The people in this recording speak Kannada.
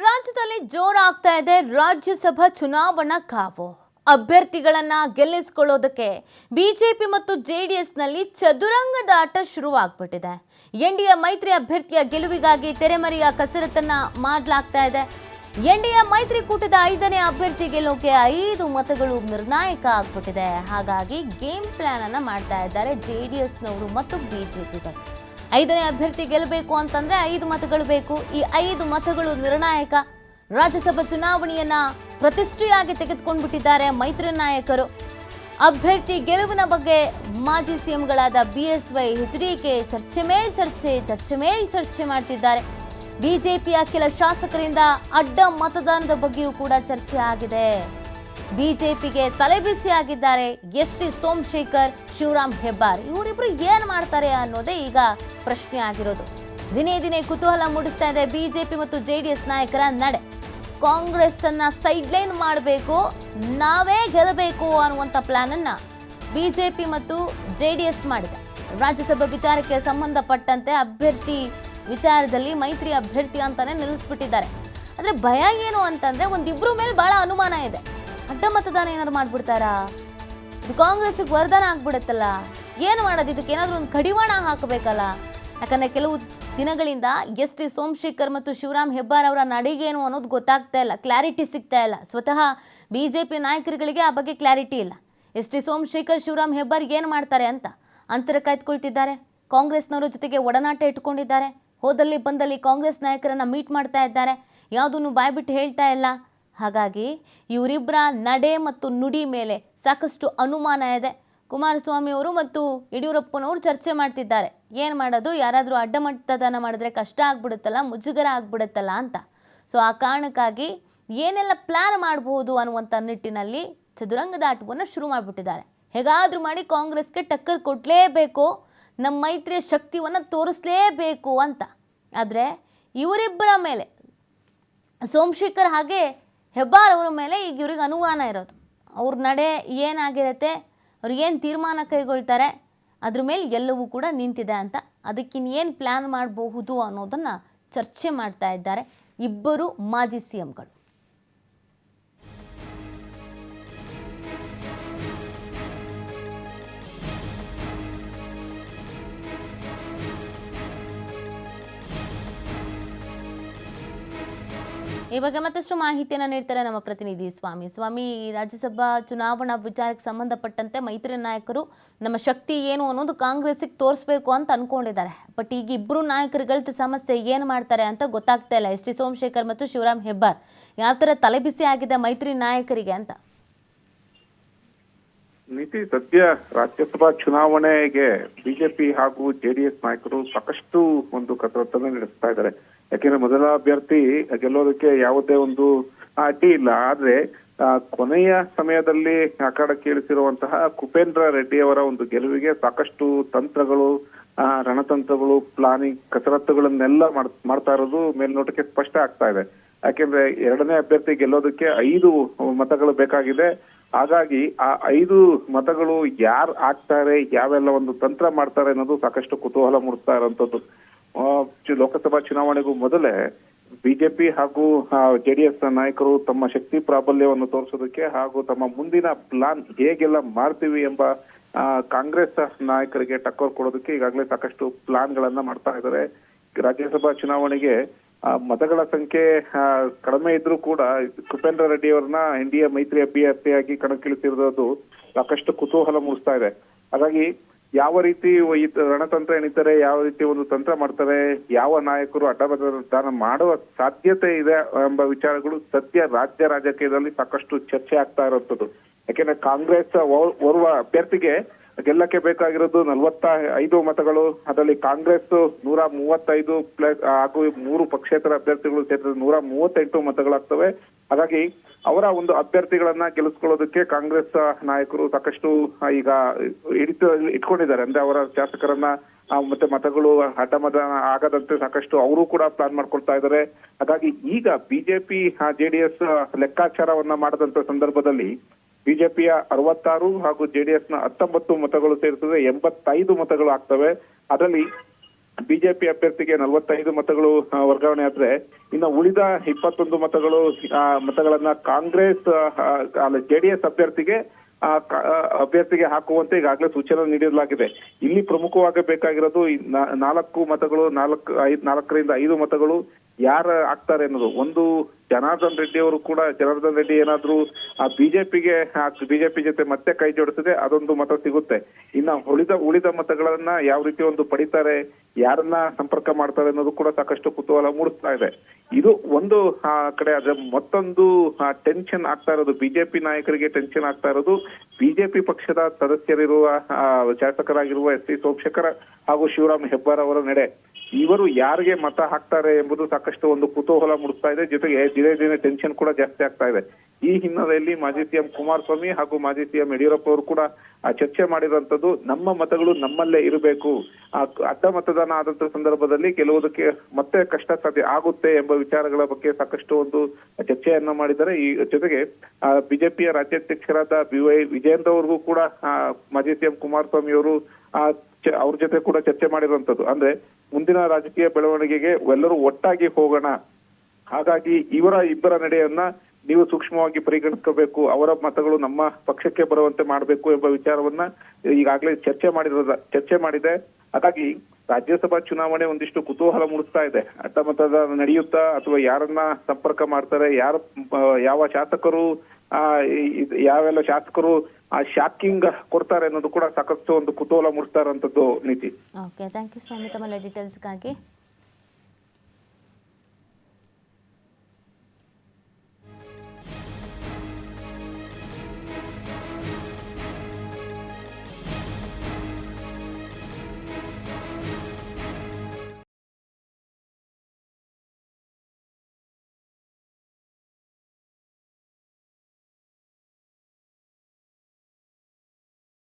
ರಾಜ್ಯದಲ್ಲಿ ಜೋರಾಗ್ತಾ ಇದೆ ರಾಜ್ಯಸಭಾ ಚುನಾವಣಾ ಕಾವು. ಅಭ್ಯರ್ಥಿಗಳನ್ನ ಗೆಲ್ಲಿಸಿಕೊಳ್ಳೋದಕ್ಕೆ ಬಿಜೆಪಿ ಮತ್ತು ಜೆಡಿಎಸ್ನಲ್ಲಿ ಚದುರಂಗದಾಟ ಶುರುವಾಗ್ಬಿಟ್ಟಿದೆ. ಎನ್ಡಿಎ ಮೈತ್ರಿ ಅಭ್ಯರ್ಥಿಯ ಗೆಲುವಿಗಾಗಿ ತೆರೆಮರೆಯ ಕಸರತ್ತನ್ನ ಮಾಡಲಾಗ್ತಾ ಇದೆ. ಎನ್ಡಿಎ ಮೈತ್ರಿಕೂಟದ 5ನೇ ಅಭ್ಯರ್ಥಿ ಗೆಲ್ಲೋಕೆ 5 ಮತಗಳು ನಿರ್ಣಾಯಕ ಆಗ್ಬಿಟ್ಟಿದೆ. ಹಾಗಾಗಿ ಗೇಮ್ ಪ್ಲಾನ್ ಅನ್ನ ಮಾಡ್ತಾ ಇದ್ದಾರೆ ಜೆಡಿಎಸ್ನವರು ಮತ್ತು ಬಿಜೆಪಿಗರು. 5ನೇ ಅಭ್ಯರ್ಥಿ ಗೆಲ್ಲಬೇಕು ಅಂತಂದ್ರೆ 5 ಮತಗಳು ಬೇಕು. ಈ 5 ಮತಗಳು ನಿರ್ಣಾಯಕ. ರಾಜ್ಯಸಭಾ ಚುನಾವಣೆಯನ್ನ ಪ್ರತಿಷ್ಠೆಯಾಗಿ ತೆಗೆದುಕೊಂಡ್ಬಿಟ್ಟಿದ್ದಾರೆ ಮೈತ್ರಿ ನಾಯಕರು. ಅಭ್ಯರ್ಥಿ ಗೆಲುವಿನ ಬಗ್ಗೆ ಮಾಜಿ ಸಿಎಂಗಳಾದ ಬಿಎಸ್ವೈ, ಎಚ್ಡಿಕೆ ಚರ್ಚೆ ಮೇಲೆ ಚರ್ಚೆ ಮಾಡ್ತಿದ್ದಾರೆ. ಬಿಜೆಪಿಯ ಕೆಲ ಶಾಸಕರಿಂದ ಅಡ್ಡ ಮತದಾನದ ಬಗ್ಗೆಯೂ ಕೂಡ ಚರ್ಚೆ ಆಗಿದೆ. ಬಿಜೆಪಿಗೆ ತಲೆಬಿಸಿ ಆಗಿದ್ದಾರೆ ಎಸ್.ಟಿ. ಸೋಮಶೇಖರ್, ಶಿವರಾಮ್ ಹೆಬ್ಬಾರ್. ಇವರಿಬ್ರು ಏನ್ ಮಾಡ್ತಾರೆ ಅನ್ನೋದೇ ಈಗ ಪ್ರಶ್ನೆ ಆಗಿರೋದು. ದಿನೇ ಕುತೂಹಲ ಮೂಡಿಸ್ತಾ ಇದೆ ಬಿಜೆಪಿ ಮತ್ತು ಜೆಡಿಎಸ್ ನಾಯಕರ ನಡೆ. ಕಾಂಗ್ರೆಸ್ ಅನ್ನ ಸೈಡ್ಲೈನ್ ಮಾಡಬೇಕು, ನಾವೇ ಗೆಲ್ಲಬೇಕು ಅನ್ನುವಂಥ ಪ್ಲಾನ್ ಅನ್ನ ಬಿಜೆಪಿ ಮತ್ತು ಜೆಡಿಎಸ್ ಮಾಡಿದೆ. ರಾಜ್ಯಸಭಾ ವಿಚಾರಕ್ಕೆ ಸಂಬಂಧಪಟ್ಟಂತೆ ಅಭ್ಯರ್ಥಿ ವಿಚಾರದಲ್ಲಿ ಮೈತ್ರಿ ಅಭ್ಯರ್ಥಿ ಅಂತಾನೆ ನಿಲ್ಲಿಸ್ಬಿಟ್ಟಿದ್ದಾರೆ. ಅಂದ್ರೆ ಭಯ ಏನು ಅಂತಂದ್ರೆ ಒಂದಿಬ್ರು ಮೇಲೆ ಬಹಳ ಅನುಮಾನ ಇದೆ. ಅಡ್ಡ ಮತದಾನ ಏನಾದ್ರು ಮಾಡ್ಬಿಡ್ತಾರಾ? ಇದು ಕಾಂಗ್ರೆಸ್ಗೆ ವರದಾನ ಆಗ್ಬಿಡುತ್ತಲ್ಲ. ಏನು ಮಾಡೋದು? ಇದಕ್ಕೆ ಏನಾದ್ರು ಒಂದು ಕಡಿವಾಣ ಹಾಕಬೇಕಲ್ಲ. ಯಾಕಂದ್ರೆ ಕೆಲವು ದಿನಗಳಿಂದ ಎಸ್.ಟಿ. ಸೋಮಶೇಖರ್ ಮತ್ತು ಶಿವರಾಮ್ ಹೆಬ್ಬಾರ್ ಅವರ ನಡೆಗೇನು ಅನ್ನೋದು ಗೊತ್ತಾಗ್ತಾ ಇಲ್ಲ, ಕ್ಲಾರಿಟಿ ಸಿಗ್ತಾ ಇಲ್ಲ. ಸ್ವತಃ ಬಿಜೆಪಿ ನಾಯಕರುಗಳಿಗೆ ಆ ಬಗ್ಗೆ ಕ್ಲಾರಿಟಿ ಇಲ್ಲ. ಎಸ್.ಟಿ. ಸೋಮಶೇಖರ್, ಶಿವರಾಮ್ ಹೆಬ್ಬಾರ್ ಏನು ಮಾಡ್ತಾರೆ ಅಂತ ಅಂತರ ಕಾಯ್ದುಕೊಳ್ತಿದ್ದಾರೆ. ಕಾಂಗ್ರೆಸ್ನವರ ಜೊತೆಗೆ ಒಡನಾಟ ಇಟ್ಕೊಂಡಿದ್ದಾರೆ. ಹೋದಲ್ಲಿ ಬಂದಲ್ಲಿ ಕಾಂಗ್ರೆಸ್ ನಾಯಕರನ್ನ ಮೀಟ್ ಮಾಡ್ತಾ ಇದ್ದಾರೆ. ಯಾವುದನ್ನು ಬಾಯ್ಬಿಟ್ಟು ಹೇಳ್ತಾ ಇಲ್ಲ. ಹಾಗಾಗಿ ಇವರಿಬ್ಬರ ನಡೆ ಮತ್ತು ನುಡಿ ಮೇಲೆ ಸಾಕಷ್ಟು ಅನುಮಾನ ಇದೆ. ಕುಮಾರಸ್ವಾಮಿ ಅವರು ಮತ್ತು ಯಡಿಯೂರಪ್ಪನವರು ಚರ್ಚೆ ಮಾಡ್ತಿದ್ದಾರೆ. ಏನು ಮಾಡೋದು, ಯಾರಾದರೂ ಅಡ್ಡ ಮತದಾನ ಮಾಡಿದ್ರೆ ಕಷ್ಟ ಆಗ್ಬಿಡುತ್ತಲ್ಲ, ಮುಜುಗರ ಆಗ್ಬಿಡುತ್ತಲ್ಲ ಅಂತ. ಸೊ ಆ ಕಾರಣಕ್ಕಾಗಿ ಏನೆಲ್ಲ ಪ್ಲಾನ್ ಮಾಡಬಹುದು ಅನ್ನುವಂಥ ನಿಟ್ಟಿನಲ್ಲಿ ಚದುರಂಗದಾಟವನ್ನು ಶುರು ಮಾಡಿಬಿಟ್ಟಿದ್ದಾರೆ. ಹೇಗಾದರೂ ಮಾಡಿ ಕಾಂಗ್ರೆಸ್ಗೆ ಟಕ್ಕರ್ ಕೊಡಲೇಬೇಕು, ನಮ್ಮ ಮೈತ್ರಿಯ ಶಕ್ತಿಯನ್ನು ತೋರಿಸಲೇಬೇಕು ಅಂತ. ಆದರೆ ಇವರಿಬ್ಬರ ಮೇಲೆ, ಸೋಮಶೇಖರ್ ಹಾಗೆ ಹೆಬ್ಬಾರ್ ಅವರ ಮೇಲೆ ಈಗ ಇವ್ರಿಗೆ ಅನುಮಾನ ಇರೋದು. ಅವ್ರ ನಡೆ ಏನಾಗಿರುತ್ತೆ, ಅವ್ರು ಏನು ತೀರ್ಮಾನ ಕೈಗೊಳ್ತಾರೆ, ಅದ್ರ ಮೇಲೆ ಎಲ್ಲವೂ ಕೂಡ ನಿಂತಿದೆ ಅಂತ. ಅದಕ್ಕಿನ್ನೇನು ಪ್ಲ್ಯಾನ್ ಮಾಡಬಹುದು ಅನ್ನೋದನ್ನು ಚರ್ಚೆ ಮಾಡ್ತಾ ಇದ್ದಾರೆ ಇಬ್ಬರು ಮಾಜಿ ಸಿಎಂಗಳು. ಈ ಬಗ್ಗೆ ಮತ್ತಷ್ಟು ಮಾಹಿತಿಯನ್ನು ನೀಡ್ತಾರೆ ನಮ್ಮ ಪ್ರತಿನಿಧಿ ಸ್ವಾಮಿ. ರಾಜ್ಯಸಭಾ ಚುನಾವಣಾ ವಿಚಾರಕ್ಕೆ ಸಂಬಂಧಪಟ್ಟಂತೆ ಮೈತ್ರಿ ನಾಯಕರು ನಮ್ಮ ಶಕ್ತಿ ಏನು ಅನ್ನೋದು ಕಾಂಗ್ರೆಸ್ಸಿಗೆ ತೋರಿಸ್ಬೇಕು ಅಂತ ಅನ್ಕೊಂಡಿದ್ದಾರೆ. ಬಟ್ ಈಗ ಇಬ್ಬರು ನಾಯಕರುಗಳ ಸಮಸ್ಯೆ ಏನು ಮಾಡ್ತಾರೆ ಅಂತ ಗೊತ್ತಾಗ್ತಾ ಇಲ್ಲ. ಎಸ್.ಟಿ. ಸೋಮಶೇಖರ್ ಮತ್ತು ಶಿವರಾಮ್ ಹೆಬ್ಬಾರ್ ಯಾವ ಥರ ತಲೆಬಿಸಿ ಆಗಿದೆ ಮೈತ್ರಿ ನಾಯಕರಿಗೆ ಅಂತ. ನೀತಿ ಸದ್ಯ ರಾಜ್ಯಸಭಾ ಚುನಾವಣೆಗೆ ಬಿಜೆಪಿ ಹಾಗೂ ಜೆಡಿಎಸ್ ನಾಯಕರು ಸಾಕಷ್ಟು ಒಂದು ಕಸರತ್ತನ್ನು ನಡೆಸ್ತಾ ಇದ್ದಾರೆ. ಯಾಕೆಂದ್ರೆ ಮೊದಲ ಅಭ್ಯರ್ಥಿ ಗೆಲ್ಲೋದಕ್ಕೆ ಯಾವುದೇ ಒಂದು ಅಡ್ಡಿ ಇಲ್ಲ. ಆದ್ರೆ ಕೊನೆಯ ಸಮಯದಲ್ಲಿ ಅಖಾಡಕ್ಕೆ ಇಳಿಸಿರುವಂತಹ ಕುಪೇಂದ್ರ ರೆಡ್ಡಿ ಅವರ ಒಂದು ಗೆಲುವಿಗೆ ಸಾಕಷ್ಟು ತಂತ್ರಗಳು, ರಣತಂತ್ರಗಳು, ಪ್ಲಾನಿಂಗ್, ಕಸರತ್ತುಗಳನ್ನೆಲ್ಲ ಮಾಡ್ತಾ ಇರೋದು ಮೇಲ್ನೋಟಕ್ಕೆ ಸ್ಪಷ್ಟ ಆಗ್ತಾ ಇದೆ. ಯಾಕೆಂದ್ರೆ 2ನೇ ಅಭ್ಯರ್ಥಿ ಗೆಲ್ಲೋದಕ್ಕೆ 5 ಮತಗಳು ಬೇಕಾಗಿದೆ. ಹಾಗಾಗಿ ಆ 5 ಮತಗಳು ಯಾರು ಆಗ್ತಾರೆ, ಯಾವೆಲ್ಲ ಒಂದು ತಂತ್ರ ಮಾಡ್ತಾರೆ ಅನ್ನೋದು ಸಾಕಷ್ಟು ಕುತೂಹಲ ಮೂಡಿಸ್ತಾ ಇರುವಂತದ್ದು. ಲೋಕಸಭಾ ಚುನಾವಣೆಗೂ ಮೊದಲೇ ಬಿಜೆಪಿ ಹಾಗೂ ಜೆಡಿಎಸ್ ನಾಯಕರು ತಮ್ಮ ಶಕ್ತಿ ಪ್ರಾಬಲ್ಯವನ್ನು ತೋರಿಸೋದಕ್ಕೆ ಹಾಗೂ ತಮ್ಮ ಮುಂದಿನ ಪ್ಲಾನ್ ಹೇಗೆಲ್ಲ ಮಾಡ್ತೀವಿ ಎಂಬ ಕಾಂಗ್ರೆಸ್ ನಾಯಕರಿಗೆ ಟಕ್ಕರ್ ಕೊಡೋದಕ್ಕೆ ಈಗಾಗಲೇ ಸಾಕಷ್ಟು ಪ್ಲಾನ್ಗಳನ್ನ ಮಾಡ್ತಾ ಇದ್ದಾರೆ. ರಾಜ್ಯಸಭಾ ಚುನಾವಣೆಗೆ ಮತಗಳ ಸಂಖ್ಯೆ ಕಡಿಮೆ ಇದ್ರೂ ಕೂಡ ಕುಪೇಂದ್ರ ರೆಡ್ಡಿ ಅವರನ್ನ ಎನ್ಡಿಎ ಮೈತ್ರಿ ಅಭ್ಯರ್ಥಿಯಾಗಿ ಕಣಕ್ಕಿಳಿಸಿರೋದು ಸಾಕಷ್ಟು ಕುತೂಹಲ ಮೂಡಿಸ್ತಾ ಇದೆ. ಹಾಗಾಗಿ ಯಾವ ರೀತಿ ರಣತಂತ್ರ ಎಣಿತಾರೆ, ಯಾವ ರೀತಿ ಒಂದು ತಂತ್ರ ಮಾಡ್ತಾರೆ, ಯಾವ ನಾಯಕರು ಅಡ್ಡಮತದಾನ ಮಾಡುವ ಸಾಧ್ಯತೆ ಇದೆ ಎಂಬ ವಿಚಾರಗಳು ಸದ್ಯ ರಾಜ್ಯ ರಾಜಕೀಯದಲ್ಲಿ ಸಾಕಷ್ಟು ಚರ್ಚೆ ಆಗ್ತಾ ಇರುವಂತದ್ದು. ಯಾಕೆಂದ್ರೆ ಕಾಂಗ್ರೆಸ್ ಓರ್ವ ಅಭ್ಯರ್ಥಿಗೆ ಗೆಲ್ಲಕ್ಕೆ ಬೇಕಾಗಿರೋದು 45 ಮತಗಳು. ಅದರಲ್ಲಿ ಕಾಂಗ್ರೆಸ್ 135 ಪ್ಲಸ್ ಹಾಗೂ 3 ಪಕ್ಷೇತರ ಅಭ್ಯರ್ಥಿಗಳು ಸೇರಿದ್ರೆ 138 ಮತಗಳಾಗ್ತವೆ. ಹಾಗಾಗಿ ಅವರ ಒಂದು ಅಭ್ಯರ್ಥಿಗಳನ್ನ ಗೆಲ್ಲಿಸ್ಕೊಳ್ಳೋದಕ್ಕೆ ಕಾಂಗ್ರೆಸ್ ನಾಯಕರು ಸಾಕಷ್ಟು ಈಗ ಇಟ್ಕೊಂಡಿದ್ದಾರೆ. ಅಂದ್ರೆ ಅವರ ಶಾಸಕರನ್ನ ಮತ್ತೆ ಮತಗಳು ಹಠಮತದಾನ ಆಗದಂತೆ ಸಾಕಷ್ಟು ಅವರು ಕೂಡ ಪ್ಲಾನ್ ಮಾಡ್ಕೊಳ್ತಾ ಇದ್ದಾರೆ. ಹಾಗಾಗಿ ಈಗ ಬಿಜೆಪಿ ಜೆಡಿಎಸ್ ಲೆಕ್ಕಾಚಾರವನ್ನ ಮಾಡದಂತ ಸಂದರ್ಭದಲ್ಲಿ ಬಿಜೆಪಿಯ 66 ಹಾಗೂ ಜೆಡಿಎಸ್ ನ 19 ಮತಗಳು ಸೇರಿಸಿದ್ರೆ 85 ಮತಗಳು ಆಗ್ತವೆ. ಅದರಲ್ಲಿ ಬಿಜೆಪಿ ಅಭ್ಯರ್ಥಿಗೆ 45 ಮತಗಳು ವರ್ಗಾವಣೆ ಆದ್ರೆ ಇನ್ನು ಉಳಿದ 21 ಮತಗಳನ್ನ ಕಾಂಗ್ರೆಸ್ ಜೆಡಿಎಸ್ ಅಭ್ಯರ್ಥಿಗೆ ಹಾಕುವಂತೆ ಈಗಾಗಲೇ ಸೂಚನೆ ನೀಡಲಾಗಿದೆ. ಇಲ್ಲಿ ಪ್ರಮುಖವಾಗಿ ಬೇಕಾಗಿರೋದು 4ರಿಂದ 5 ಮತಗಳು ಯಾರು ಆಗ್ತಾರೆ ಅನ್ನೋದು. ಒಂದು ಜನಾರ್ದನ್ ರೆಡ್ಡಿ ಏನಾದ್ರೂ ಬಿಜೆಪಿ ಜೊತೆ ಮತ್ತೆ ಕೈ ಜೋಡಿಸಿದೆ ಅದೊಂದು ಮತ ಸಿಗುತ್ತೆ. ಇನ್ನ ಉಳಿದ ಮತಗಳನ್ನ ಯಾವ ರೀತಿ ಒಂದು ಪಡಿತಾರೆ, ಯಾರನ್ನ ಸಂಪರ್ಕ ಮಾಡ್ತಾರೆ ಅನ್ನೋದು ಕೂಡ ಸಾಕಷ್ಟು ಕುತೂಹಲ ಮೂಡಿಸ್ತಾ ಇದೆ. ಇದು ಒಂದು ಕಡೆ ಆದ್ರೆ ಮತ್ತೊಂದು ಟೆನ್ಷನ್ ಆಗ್ತಾ ಇರೋದು, ಬಿಜೆಪಿ ನಾಯಕರಿಗೆ ಟೆನ್ಷನ್ ಆಗ್ತಾ ಇರೋದು ಬಿಜೆಪಿ ಪಕ್ಷದ ಸದಸ್ಯರಿರುವ ಶಾಸಕರಾಗಿರುವ ಎಸ್ ಟಿ ಸೋಮಶೇಖರ್ ಹಾಗೂ ಶಿವರಾಮ್ ಹೆಬ್ಬಾರ್ ಅವರ ನಡೆ. ಇವರು ಯಾರಿಗೆ ಮತ ಹಾಕ್ತಾರೆ ಎಂಬುದು ಸಾಕಷ್ಟು ಒಂದು ಕುತೂಹಲ ಮೂಡಿಸ್ತಾ ಇದೆ. ಜೊತೆಗೆ ದಿನೇ ಟೆನ್ಷನ್ ಕೂಡ ಜಾಸ್ತಿ ಆಗ್ತಾ ಇದೆ. ಈ ಹಿನ್ನೆಲೆಯಲ್ಲಿ ಮಾಜಿ ಸಿಎಂ ಕುಮಾರಸ್ವಾಮಿ ಹಾಗೂ ಮಾಜಿ ಸಿಎಂ ಯಡಿಯೂರಪ್ಪ ಅವರು ಕೂಡ ಚರ್ಚೆ ಮಾಡಿರುವಂತದ್ದು, ನಮ್ಮ ಮತಗಳು ನಮ್ಮಲ್ಲೇ ಇರಬೇಕು, ಅಡ್ಡ ಮತದಾನ ಆದಂತ ಸಂದರ್ಭದಲ್ಲಿ ಗೆಲ್ಲುವುದಕ್ಕೆ ಮತ್ತೆ ಕಷ್ಟ ಸಾಧ್ಯ ಆಗುತ್ತೆ ಎಂಬ ವಿಚಾರಗಳ ಬಗ್ಗೆ ಸಾಕಷ್ಟು ಒಂದು ಚರ್ಚೆಯನ್ನ ಮಾಡಿದ್ದಾರೆ. ಈ ಜೊತೆಗೆ ಬಿಜೆಪಿಯ ರಾಜ್ಯಾಧ್ಯಕ್ಷರಾದ BY ವಿಜಯೇಂದ್ರ ಅವ್ರಿಗೂ ಕೂಡ ಮಾಜಿ ಸಿಎಂ ಕುಮಾರಸ್ವಾಮಿ ಅವರು ಅವ್ರ ಜೊತೆ ಕೂಡ ಚರ್ಚೆ ಮಾಡಿರುವಂತದ್ದು. ಅಂದ್ರೆ ಮುಂದಿನ ರಾಜಕೀಯ ಬೆಳವಣಿಗೆಗೆ ಎಲ್ಲರೂ ಒಟ್ಟಾಗಿ ಹೋಗೋಣ, ಹಾಗಾಗಿ ಇಬ್ಬರ ನಡೆಯನ್ನ ನೀವು ಸೂಕ್ಷ್ಮವಾಗಿ ಪರಿಗಣಿಸಬೇಕು, ಅವರ ಮತಗಳು ನಮ್ಮ ಪಕ್ಷಕ್ಕೆ ಬರುವಂತೆ ಮಾಡಬೇಕು ಎಂಬ ವಿಚಾರವನ್ನ ಈಗಾಗಲೇ ಚರ್ಚೆ ಮಾಡಿದೆ. ಹಾಗಾಗಿ ರಾಜ್ಯಸಭಾ ಚುನಾವಣೆ ಒಂದಿಷ್ಟು ಕುತೂಹಲ ಮೂಡಿಸ್ತಾ ಇದೆ. ಅಡ್ಡ ಮತದಾನ ನಡೆಯುತ್ತಾ ಅಥವಾ ಯಾರನ್ನ ಸಂಪರ್ಕ ಮಾಡ್ತಾರೆ, ಯಾವ ಶಾಸಕರು ಯಾವೆಲ್ಲ ಶಾಸಕರು ಶಾಕಿಂಗ್ ಕೊಡ್ತಾರೆ ಅನ್ನೋದು ಕೂಡ ಸಾಕಷ್ಟು ಒಂದು ಕುತೂಹಲ ಮೂಡಿಸ್ತಾ ಇರುವಂತದ್ದು. ನೀತಿ. ಓಕೆ, ಥ್ಯಾಂಕ್ ಯು ಸ್ವಾಮಿ ತಮ್ಮ ಡೀಟೇಲ್ಸ್ಗಾಗಿ.